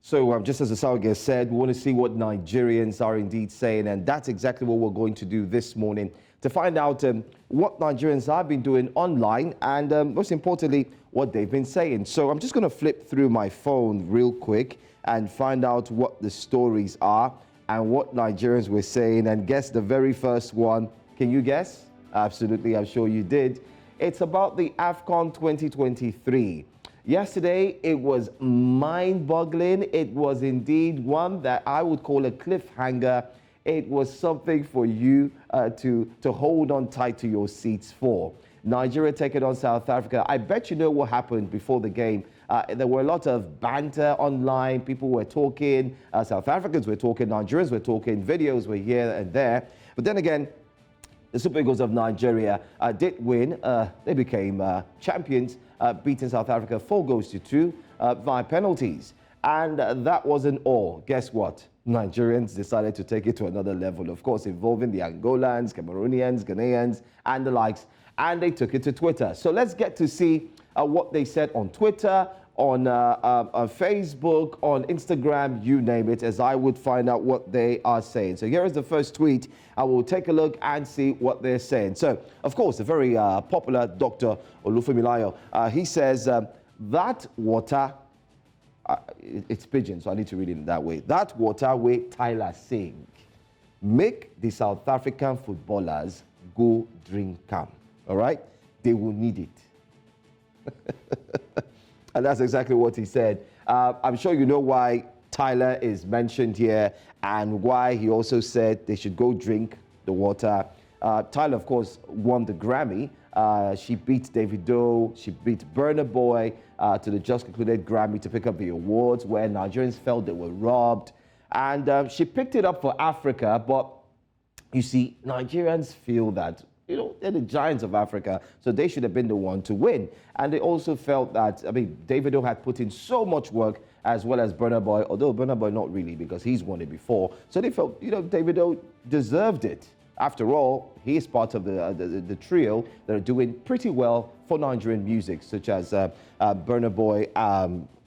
So just as the Salga said, we want to see what Nigerians are indeed saying, and that's exactly what we're going to do this morning to find out what Nigerians have been doing online and most importantly, what they've been saying. So I'm just going to flip through my phone real quick and find out what the stories are and what Nigerians were saying and guess the very first one. Can you guess? Absolutely, I'm sure you did. It's about the Afcon 2023. Yesterday, it was mind-boggling. It was indeed one that I would call a cliffhanger. It was something for you to hold on tight to your seats for. Nigeria taking on South Africa. I bet you know what happened before the game. There were a lot of banter online. People were talking. South Africans were talking. Nigerians were talking. Videos were here and there. But then again, the Super Eagles of Nigeria did win. They became champions, beating South Africa 4-2 via penalties. And that wasn't all. Guess what? Nigerians decided to take it to another level, of course, involving the Angolans, Cameroonians, Ghanaians, and the likes. And they took it to Twitter. So let's get to see what they said on Twitter, on Facebook, on Instagram, you name it, as I would find out what they are saying. So here is the first tweet. I will take a look and see what they're saying. So, of course, the very popular Dr. Olufumilayo, he says, that water, it's pidgin, so I need to read it in that way. That water way Tyler sing, make the South African footballers go drink am. All right? They will need it. And that's exactly what he said. I'm sure you know why Tyler is mentioned here and why he also said they should go drink the water. Tyler, of course, won the Grammy. She beat Davido. She beat Burna Boy to the just concluded Grammy to pick up the awards where Nigerians felt they were robbed. And she picked it up for Africa. But you see, Nigerians feel that, you know, they're the giants of Africa, so they should have been the one to win. And they also felt that, I mean, Davido had put in so much work as well as Burna Boy, although Burna Boy not really because he's won it before. So they felt, you know, Davido deserved it. After all, he is part of the trio that are doing pretty well for Nigerian music, such as Burna Boy,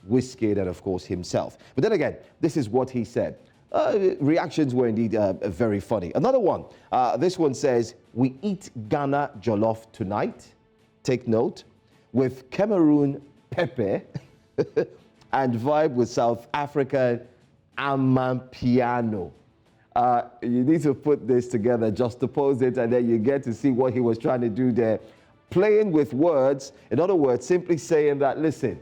Wizkid, and of course himself. But then again, this is what he said. Reactions were indeed very funny. Another one, this one says, we eat Ghana jollof tonight, take note, with Cameroon pepper and vibe with South African Amapiano. You need to put this together, juxtapose it, and then you get to see what he was trying to do there. Playing with words, in other words, simply saying that, listen,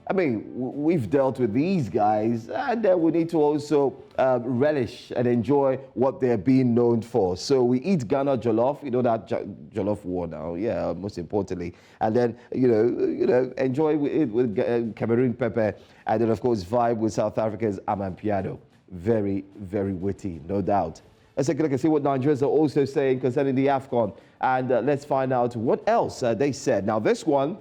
I mean, we've dealt with these guys, and then we need to also relish and enjoy what they're being known for. So we eat Ghana jollof, you know that jollof war now, yeah, most importantly. And then, you know, enjoy it with Cameroon pepper, and then, of course, vibe with South Africa's Amapiano. Very, very witty, no doubt. Let's take a look and see what Nigerians are also saying concerning the Afcon. And let's find out what else they said. Now, this one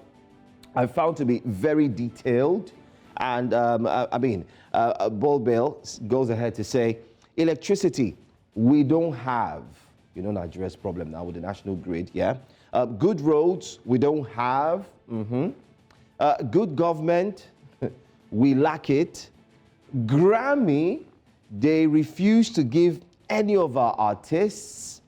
I found to be very detailed. And I mean, Bol Bill goes ahead to say, electricity, we don't have, you know, Nigeria's problem now with the national grid, yeah? Good roads, we don't have. Good government, we lack it. Grammy, they refuse to give any of our artists.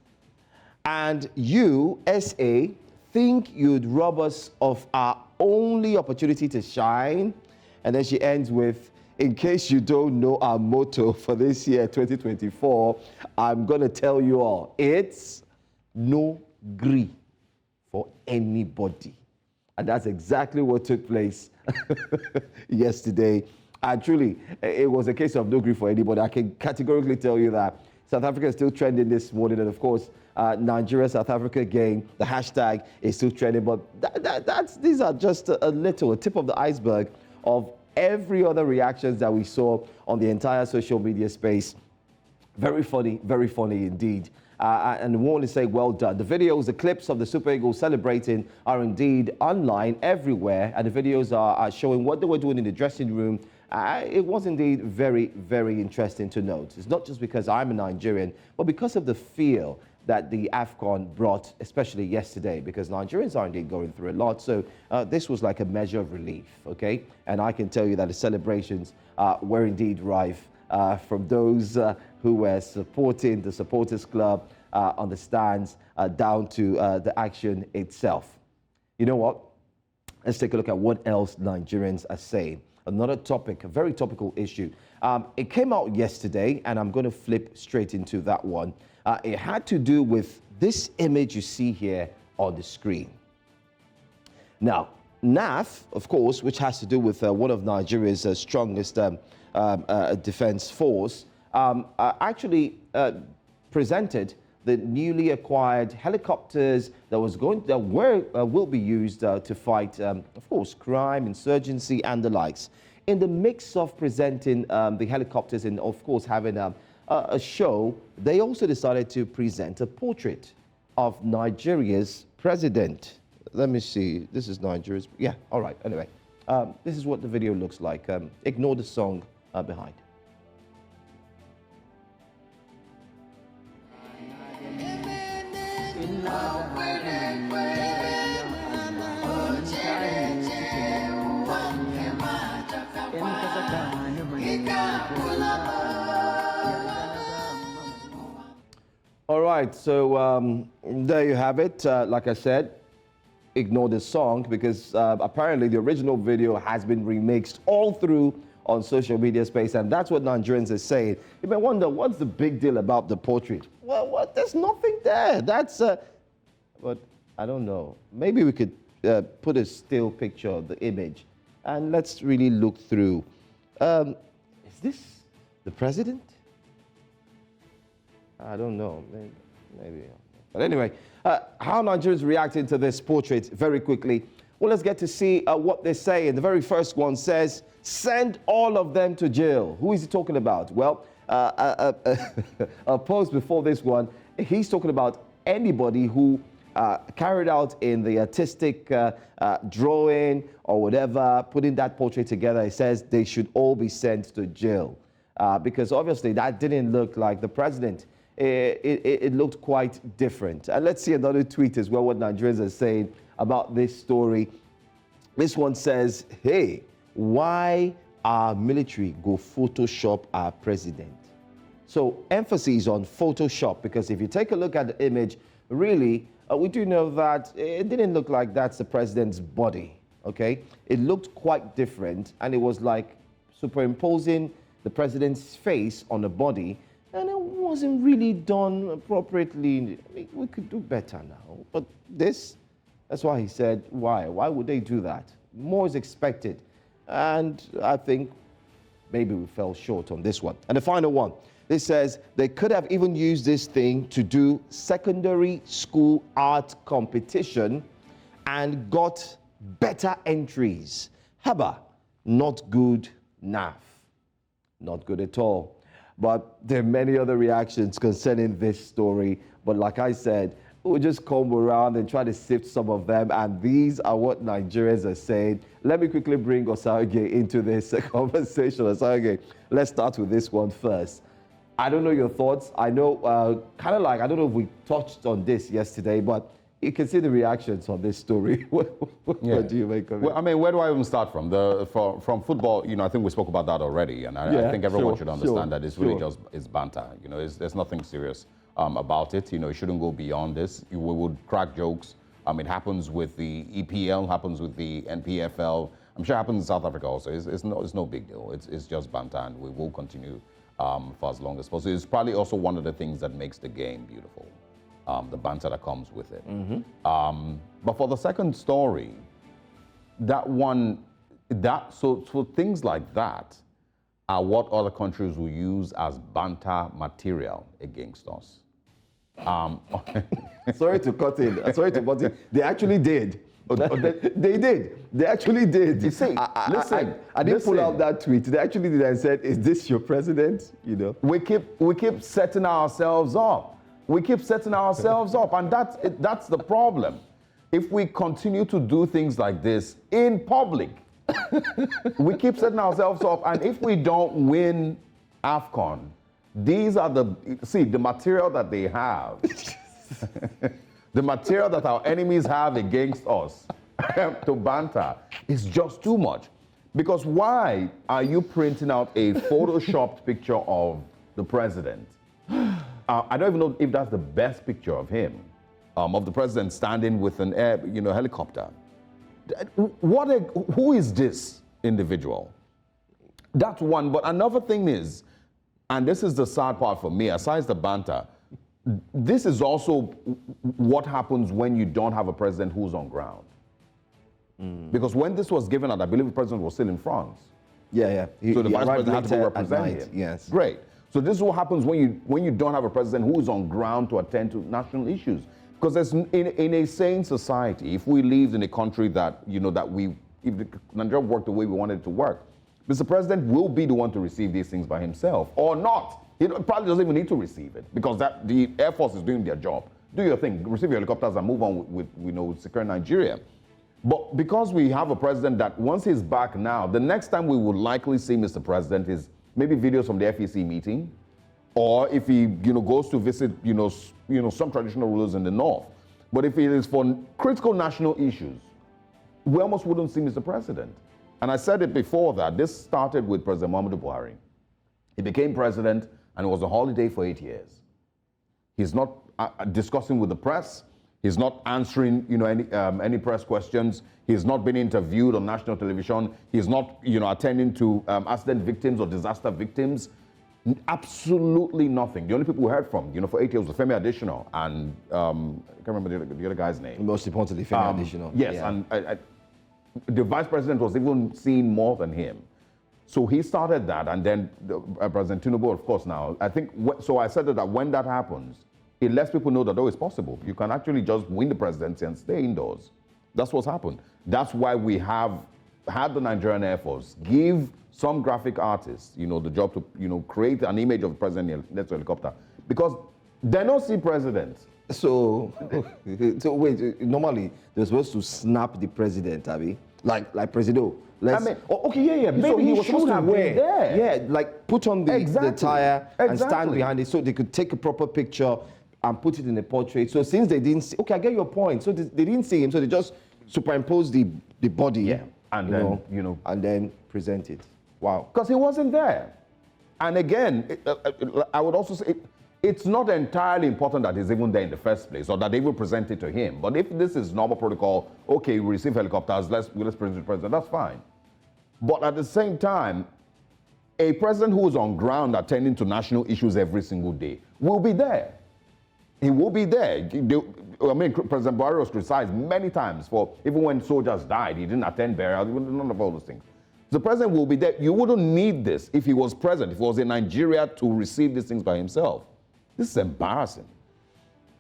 And you, SA, think you'd rob us of our only opportunity to shine. And then she ends with, in case you don't know our motto for this year, 2024, I'm going to tell you all, it's no gree for anybody. And that's exactly what took place yesterday. And truly, it was a case of no grief for anybody. I can categorically tell you that. South Africa is still trending this morning. And of course, Nigeria-South Africa game, the hashtag is still trending. But these are just a tip of the iceberg of every other reactions that we saw on the entire social media space. Very funny indeed. And we want to say well done. The videos, the clips of the Super Eagles celebrating are indeed online everywhere. And the videos are showing what they were doing in the dressing room. It was indeed very, very interesting to note. It's not just because I'm a Nigerian, but because of the feel that the Afcon brought, especially yesterday, because Nigerians are indeed going through a lot. So this was like a measure of relief, okay? And I can tell you that the celebrations were indeed rife from those who were supporting the supporters club on the stands down to the action itself. You know what? Let's take a look at what else Nigerians are saying. Another topic, a very topical issue. It came out yesterday, and I'm going to flip straight into that one. It had to do with this image you see here on the screen. Now, NAF, of course, which has to do with one of Nigeria's strongest defense force, actually presented the newly acquired helicopters that will be used to fight, of course, crime, insurgency, and the likes. In the mix of presenting the helicopters and, of course, having a show, they also decided to present a portrait of Nigeria's president. Let me see. This is Nigeria's. Yeah, all right. Anyway, this is what the video looks like. Ignore the song behind. All right, so there you have it. Like I said, ignore the song because apparently the original video has been remixed all through on social media space, and that's what Nigerians are saying. You may wonder, what's the big deal about the portrait? Well, there's nothing there. That's, but I don't know. Maybe we could put a still picture of the image, and let's really look through. Is this the president? I don't know, maybe. But anyway, how Nigerians reacting to this portrait very quickly. Well, let's get to see what they say. And the very first one says, send all of them to jail. Who is he talking about? Well, a post before this one, he's talking about anybody who carried out in the artistic drawing or whatever, putting that portrait together. He says they should all be sent to jail because obviously that didn't look like the president. It looked quite different. And let's see another tweet as well, what Nigerians are saying about this story. This one says, hey, why our military go Photoshop our president? So emphasis on Photoshop, because if you take a look at the image, really, we do know that it didn't look like that's the president's body, okay? It looked quite different, and it was like superimposing the president's face on the body, and it wasn't really done appropriately. We could do better now. But that's why he said, why? Why would they do that? More is expected. And I think maybe we fell short on this one. And the final one, this says they could have even used this thing to do secondary school art competition and got better entries. Haba, not good, NAF. Not good at all. But there are many other reactions concerning this story. But like I said, we'll just comb around and try to sift some of them. And these are what Nigerians are saying. Let me quickly bring Osage into this conversation. Osage, let's start with this one first. I don't know your thoughts. I know, kind of like, I don't know if we touched on this yesterday, but you can see the reactions on this story. What do you make of it? Well, I mean, where do I even start from? From football, I think we spoke about that already, and I think everyone should understand that it's really just banter. There's nothing serious about it. It shouldn't go beyond this. We would crack jokes. It happens with the EPL, happens with the NPFL. I'm sure it happens in South Africa also. It's no big deal. It's just banter, and we will continue for as long as possible. It's probably also one of the things that makes the game beautiful. The banter that comes with it. Mm-hmm. But for the second story, so things like that are what other countries will use as banter material against us. Sorry to cut in. They actually did. They did. They actually did. You see, I didn't pull out that tweet. They actually did and said, "Is this your president?" We keep setting ourselves up. We keep setting ourselves up, and that's the problem. If we continue to do things like this in public, we keep setting ourselves up, and if we don't win Afcon, these are the material that they have The material that our enemies have against us to banter is just too much. Because why are you printing out a photoshopped picture of the president? I don't even know if that's the best picture of him, of the president standing with an helicopter. Who is this individual? That's one. But another thing is, and this is the sad part for me, aside the banter, this is also what happens when you don't have a president who's on ground. Because when this was given out, I believe the president was still in France. Yeah. So the vice president had to go represent him. Yes. Great. So this is what happens when you don't have a president who is on ground to attend to national issues. Because in a sane society, if we lived in a country that, if Nigeria worked the way we wanted it to work, Mr. President will be the one to receive these things by himself, or not. He probably doesn't even need to receive it, because the Air Force is doing their job. Do your thing, receive your helicopters and move on with securing Nigeria. But because we have a president that once he's back now, the next time we would likely see Mr. President is maybe videos from the FEC meeting, or if he goes to visit some traditional rulers in the north. But if it is for critical national issues, we almost wouldn't see Mr. President. And I said it before that this started with President Muhammadu Buhari. He became president, and it was a holiday for 8 years. He's not discussing with the press. He's not answering, any press questions. He's not been interviewed on national television. He's not, attending to accident victims or disaster victims. Absolutely nothing. The only people we heard from, for 8 years was Femi Adesina and I can't remember the other guy's name. Most importantly, Femi Adesina. Yes, yeah. And the vice president was even seen more than him. So he started that, and then President Tinubu, of course, now. I think, so I said that when that happens, it lets people know that, it's possible. You can actually just win the presidency and stay indoors. That's what's happened. That's why we have had the Nigerian Air Force give some graphic artists, the job to, create an image of the president in a helicopter. Because they don't see presidents. So wait, normally they're supposed to snap the president, Abby, like Presido. Okay, yeah. So he was should supposed to wear, there. yeah, like put on the attire and stand behind it, so they could take a proper picture and put it in a portrait. So since they didn't see, okay, I get your point. So they didn't see him, so they just superimposed the body, and then and then present it. Wow. Because he wasn't there. And again, I would also say, it's not entirely important that he's even there in the first place, or that they will present it to him. But if this is normal protocol, okay, we receive helicopters, let's present it to the president, that's fine. But at the same time, a president who is on ground attending to national issues every single day will be there. He will be there. President Buhari was criticized many times for, even when soldiers died, he didn't attend burial, none of all those things. The president will be there. You wouldn't need this if he was present, if he was in Nigeria to receive these things by himself. This is embarrassing.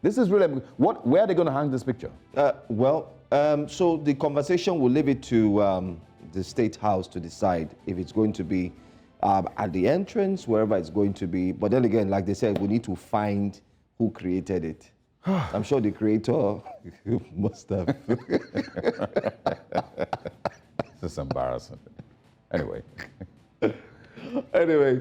This is really, where are they going to hang this picture? So the conversation, will leave it to the State House to decide if it's going to be at the entrance, wherever it's going to be. But then again, like they said, we need to find who created it. I'm sure the creator must have. This is embarrassing. Anyway. Anyway.